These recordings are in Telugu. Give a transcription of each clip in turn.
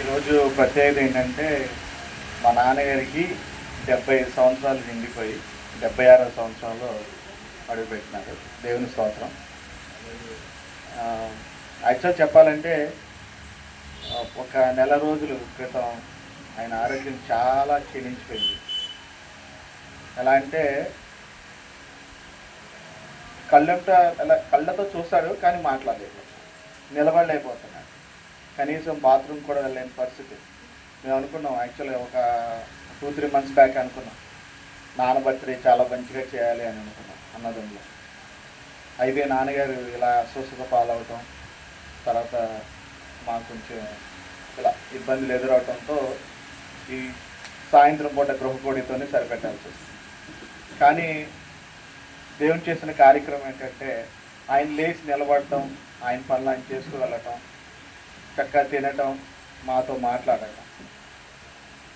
ఈరోజు ప్రత్యేకత ఏంటంటే మా నాన్నగారికి 75 సంవత్సరాలు నిండిపోయి 76వ సంవత్సరంలో అడుగుపెట్టినారు. దేవుని స్తోత్రం. యాక్చువల్ చెప్పాలంటే ఒక నెల రోజుల క్రితం ఆయన ఆరోగ్యం చాలా క్షీణించిపోయింది. ఎలా అంటే కళ్ళతో చూస్తాడు కానీ మాట్లాడలేదు, నిలబడలేకపోతున్నాడు, కనీసం బాత్రూమ్ కూడా వెళ్ళలేని పరిస్థితి. మేము అనుకున్నాం యాక్చువల్గా ఒక 2-3 months బ్యాక్ అనుకున్నాం నాన్న బర్త్డే చాలా మంచిగా చేయాలి అని అనుకున్నాం అన్నదంలో. అయితే నాన్నగారు ఇలా అస్వస్థత పాలవటం, తర్వాత మాకు కొంచెం ఇలా ఇబ్బందులు ఎదురవటంతో ఈ సాయంత్రం పూట గృహకోడితోనే సరిపెట్టాల్సి వస్తుంది. కానీ దేవుని చేసిన కార్యక్రమం ఏంటంటే ఆయన లేచి నిలబడటం, ఆయన పనులు ఆయన చేసుకు వెళ్ళటం, చక్కగా తినటం, మాతో మాట్లాడటం.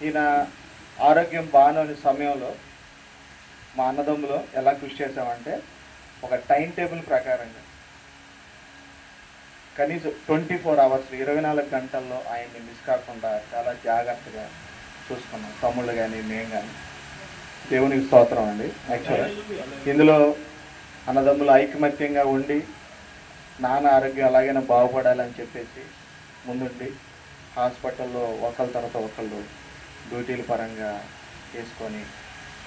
ఈయన ఆరోగ్యం బాగానే సమయంలో మా అన్నదమ్ములో ఎలా కృషి చేసామంటే ఒక టైం టేబుల్ ప్రకారంగా కనీసం 24 hours 24 గంటల్లో ఆయన్ని మిస్ కాకుండా చాలా జాగ్రత్తగా చూసుకున్నాం, తమ్ముళ్ళు కానీ మేము కానీ. దేవునికి స్తోత్రం అండి. యాక్చువల్గా ఇందులో అన్నదమ్ములు ఐకమత్యంగా ఉండి నాన్న ఆరోగ్యం అలాగైనా బాగుపడాలని చెప్పేసి ముందుండి హాస్పిటల్లో ఒకళ్ళ తర్వాత ఒకళ్ళు డ్యూటీల పరంగా చేసుకొని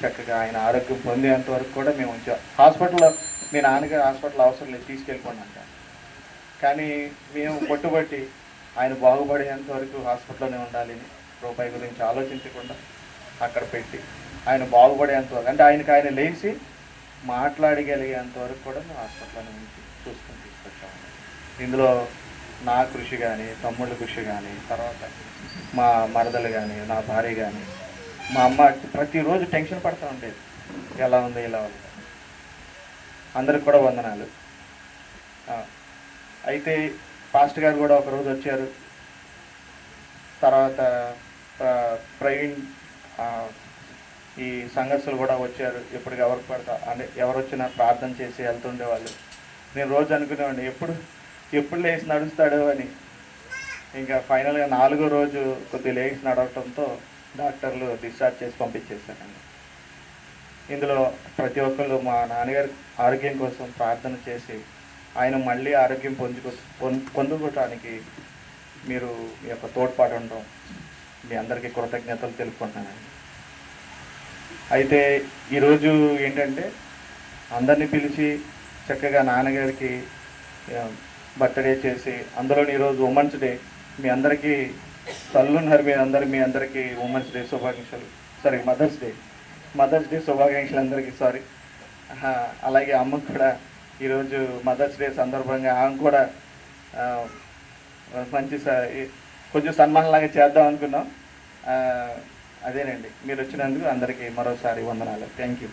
చక్కగా ఆయన ఆరోగ్యం పొందేంత వరకు కూడా మేము ఉంచాం. హాస్పిటల్లో మీ నాన్నగారు హాస్పిటల్ అవసరం లేదు తీసుకెళ్ళిపోండి అంట, కానీ మేము పట్టుబట్టి ఆయన బాగుపడేంత వరకు హాస్పిటల్లోనే ఉండాలని రూపాయి గురించి ఆలోచించకుండా అక్కడ పెట్టి ఆయన బాగుపడేంత వరకు, అంటే ఆయన లేచి మాట్లాడగలిగేంత వరకు కూడా మేము హాస్పిటల్లోనే ఉంచి చూసుకొని తీసుకొచ్చాము. ఇందులో నా కృషి కానీ, తమ్ముళ్ళ కృషి కానీ, తర్వాత మా మరదలు కానీ, నా భార్య కానీ, మా అమ్మ ప్రతిరోజు టెన్షన్ పడుతూ ఉండేది, ఎలా ఉంది ఇలా ఉంది. అందరికి కూడా వందనాలు. అయితే పాస్టర్ గారు కూడా ఒకరోజు వచ్చారు. తర్వాత ప్రవీణ్ ఈ సంఘస్థులు కూడా వచ్చారు. ఎప్పటికి ఎవరికి పడతా అంటే ఎవరు వచ్చినా ప్రార్థన చేసి వెళ్తుండేవాళ్ళు. నేను రోజు అనుకునేవాడిని ఎప్పుడు లేచి నడుస్తాడు అని. ఇంకా ఫైనల్గా 4వ రోజు కొద్దిగా లేచి నడవటంతో డాక్టర్లు డిశ్చార్జ్ చేసి పంపించేశారండి. ఇందులో ప్రతి ఒక్కళ్ళు మా నాన్నగారి ఆరోగ్యం కోసం ప్రార్థన చేసి ఆయన మళ్ళీ ఆరోగ్యం పొందుకోవటానికి మీరు మీ యొక్క తోడ్పాటు ఉండడం మీ అందరికీ కృతజ్ఞతలు తెలుపుకుంటున్నానండి. అయితే ఈరోజు ఏంటంటే అందరినీ పిలిచి చక్కగా నాన్నగారికి బర్త్డే చేసి, అందులో ఈరోజు ఉమెన్స్ డే, మీ అందరికీ తల్లున్నారు, మీ అందరికీ ఉమెన్స్ డే శుభాకాంక్షలు. సారీ మదర్స్ డే శుభాకాంక్షలు అందరికీ. సారీ. అలాగే అమ్మకు కూడా ఈరోజు మదర్స్ డే సందర్భంగా ఆమె కూడా మంచి కొంచెం సన్మానంలాగా చేద్దాం అనుకున్నాం. అదేనండి, మీరు వచ్చినందుకు అందరికీ మరోసారి వందనాలు. Thank you.